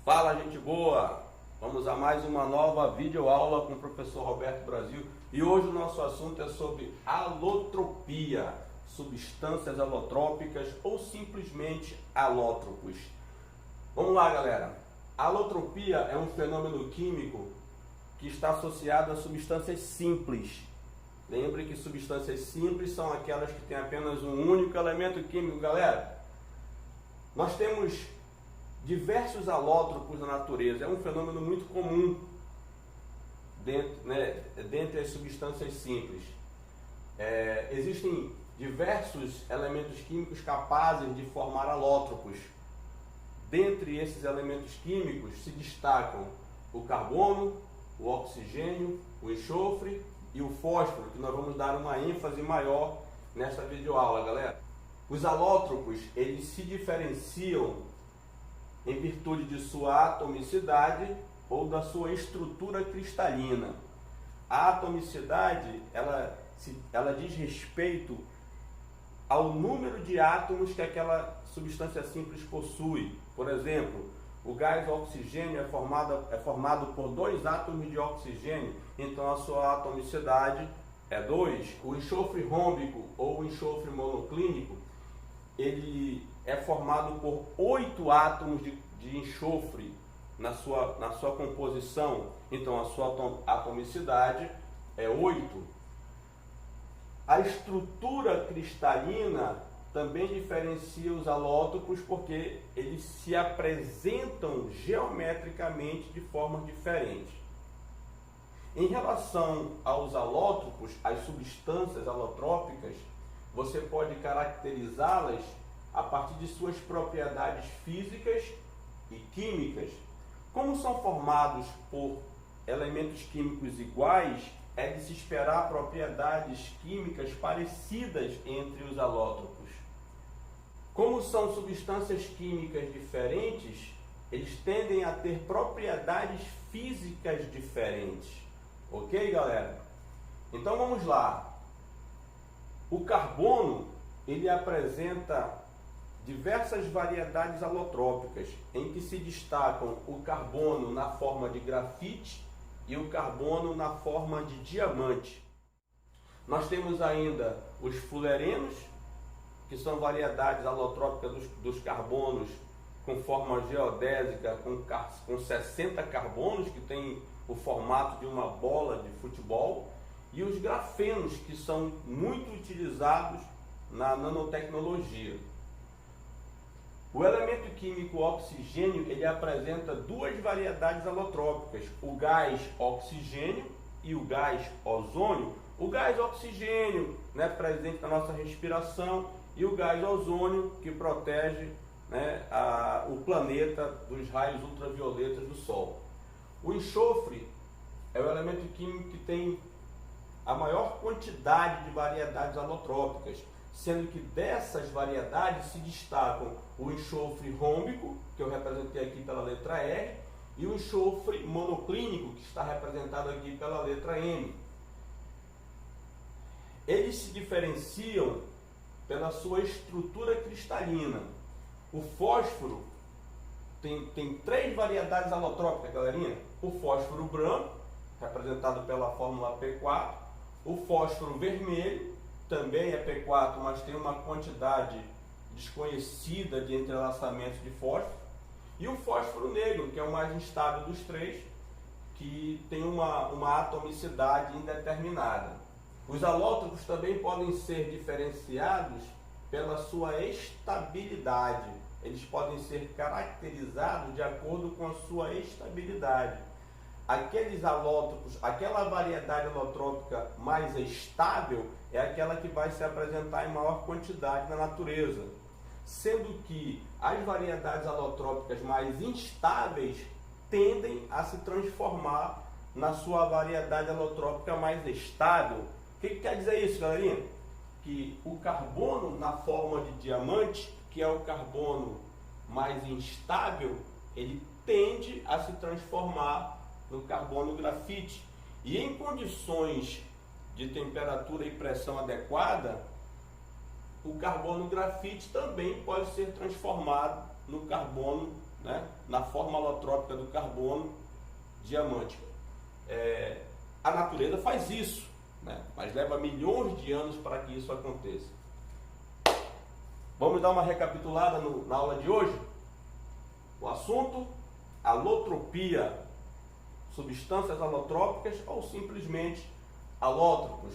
Fala, gente boa! Vamos a mais uma nova videoaula com o professor Roberto Brasil e hoje o nosso assunto é sobre alotropia, substâncias alotrópicas ou simplesmente alótropos. Vamos lá, galera! A alotropia é um fenômeno químico que está associado a substâncias simples. Lembre que substâncias simples são aquelas que têm apenas um único elemento químico, galera. Nós temos diversos alótropos na natureza, é um fenômeno muito comum dentre as substâncias simples. Existem diversos elementos químicos capazes de formar alótropos. Dentre esses elementos químicos se destacam o carbono, o oxigênio, o enxofre e o fósforo, que nós vamos dar uma ênfase maior nesta videoaula, galera. Os alótropos, eles se diferenciam em virtude de sua atomicidade ou da sua estrutura cristalina. A atomicidade, ela diz respeito ao número de átomos que aquela substância simples possui. Por exemplo, o gás oxigênio é formado por 2 átomos de oxigênio, então a sua atomicidade é 2. O enxofre rômbico ou enxofre monoclínico, ele é formado por 8 átomos de enxofre na sua composição, então a sua atomicidade é 8. A estrutura cristalina também diferencia os alótropos porque eles se apresentam geometricamente de forma diferente. Em relação aos alótropos, as substâncias alotrópicas, você pode caracterizá-las a partir de suas propriedades físicas e químicas. Como são formados por elementos químicos iguais, é de se esperar propriedades químicas parecidas entre os alótropos. Como são substâncias químicas diferentes, eles tendem a ter propriedades físicas diferentes. Ok, galera? Então vamos lá. O carbono, ele apresenta diversas variedades alotrópicas, em que se destacam o carbono na forma de grafite e o carbono na forma de diamante. Nós temos ainda os fulerenos, que são variedades alotrópicas dos carbonos com forma geodésica, com 60 carbonos, que tem o formato de uma bola de futebol, e os grafenos, que são muito utilizados na nanotecnologia. O elemento químico oxigênio, ele apresenta 2 variedades alotrópicas, o gás oxigênio e o gás ozônio. O gás oxigênio, presente na nossa respiração, e o gás ozônio, que protege o planeta dos raios ultravioletas do Sol. O enxofre é o elemento químico que tem a maior quantidade de variedades alotrópicas, sendo que dessas variedades se destacam o enxofre rômbico, que eu representei aqui pela letra R, e o enxofre monoclínico, que está representado aqui pela letra M. Eles se diferenciam pela sua estrutura cristalina. O fósforo tem 3 variedades alotrópicas, galerinha. O fósforo branco, representado pela fórmula P4, o fósforo vermelho, também é P4, mas tem uma quantidade desconhecida de entrelaçamentos de fósforo, e o fósforo negro, que é o mais instável dos 3, que tem uma atomicidade indeterminada. Os alótropos também podem ser diferenciados pela sua estabilidade. Eles podem ser caracterizados de acordo com a sua estabilidade. Aqueles alótropos, aquela variedade alotrópica mais estável é aquela que vai se apresentar em maior quantidade na natureza, sendo que as variedades alotrópicas mais instáveis tendem a se transformar na sua variedade alotrópica mais estável. O que quer dizer isso, galerinha? Que o carbono na forma de diamante, que é o carbono mais instável, ele tende a se transformar no carbono grafite. E em condições de temperatura e pressão adequada, o carbono grafite também pode ser transformado no carbono né, na forma alotrópica do carbono diamante. A natureza faz isso, né, mas leva milhões de anos para que isso aconteça. Vamos dar uma recapitulada na aula de hoje? O assunto: alotropia, substâncias alotrópicas ou simplesmente alótropos.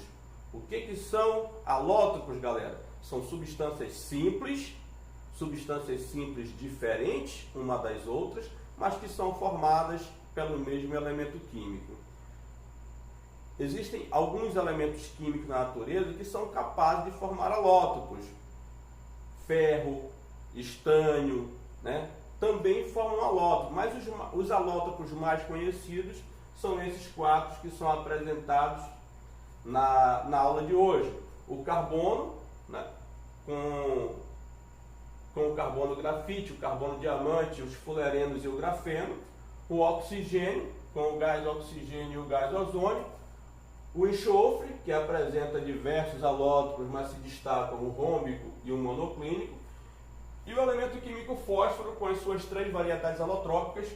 O que são alótropos, galera? São substâncias simples diferentes uma das outras, mas que são formadas pelo mesmo elemento químico. Existem alguns elementos químicos na natureza que são capazes de formar alótropos. Ferro, estânio, né, também formam alótropos, mas os alótropos mais conhecidos são esses quatro que são apresentados na aula de hoje. O carbono, né, com o carbono grafite, o carbono diamante, os fulerenos e o grafeno. O oxigênio, com o gás oxigênio e o gás ozônio. O enxofre, que apresenta diversos alótropos, mas se destacam o rômbico e o monoclínico. E o elemento químico fósforo, com as suas três variedades alotrópicas: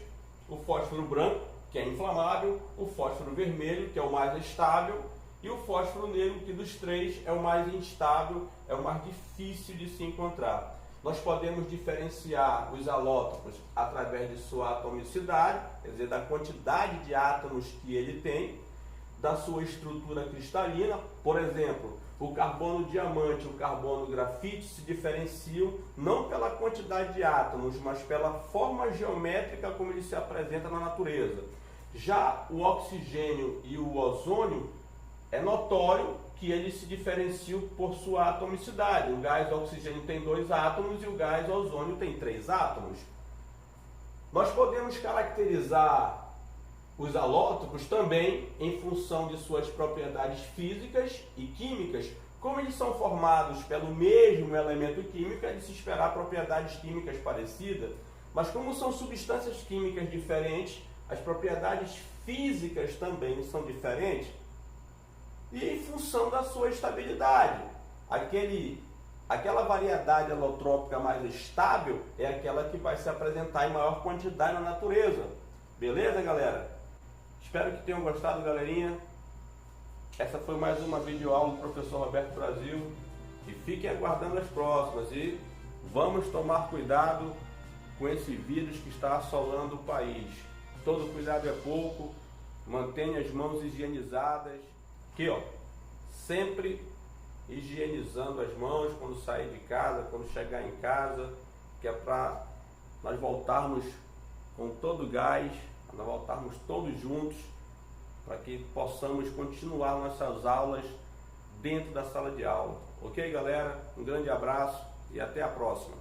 o fósforo branco, que é inflamável, o fósforo vermelho, que é o mais estável, e o fósforo negro, que dos três é o mais instável, é o mais difícil de se encontrar. Nós podemos diferenciar os alótropos através de sua atomicidade, quer dizer, da quantidade de átomos que ele tem, da sua estrutura cristalina. Por exemplo, o carbono diamante e o carbono grafite se diferenciam não pela quantidade de átomos, mas pela forma geométrica como ele se apresenta na natureza. Já o oxigênio e o ozônio, é notório que eles se diferenciam por sua atomicidade. O gás oxigênio tem 2 átomos e o gás ozônio tem 3 átomos. Nós podemos caracterizar os alótropos também em função de suas propriedades físicas e químicas. Como eles são formados pelo mesmo elemento químico, é de se esperar propriedades químicas parecidas, mas como são substâncias químicas diferentes, as propriedades físicas também são diferentes. E em função da sua estabilidade, aquela variedade alotrópica mais estável é aquela que vai se apresentar em maior quantidade na natureza. Beleza, galera? Espero que tenham gostado, galerinha. Essa foi mais uma videoaula do professor Roberto Brasil. E fiquem aguardando as próximas. E vamos tomar cuidado com esse vírus que está assolando o país. Todo cuidado é pouco. Mantenha as mãos higienizadas. Aqui, ó, sempre higienizando as mãos quando sair de casa, quando chegar em casa, que é para nós voltarmos com todo o gás, nós voltarmos todos juntos, para que possamos continuar nossas aulas dentro da sala de aula. Ok, galera? Um grande abraço e até a próxima.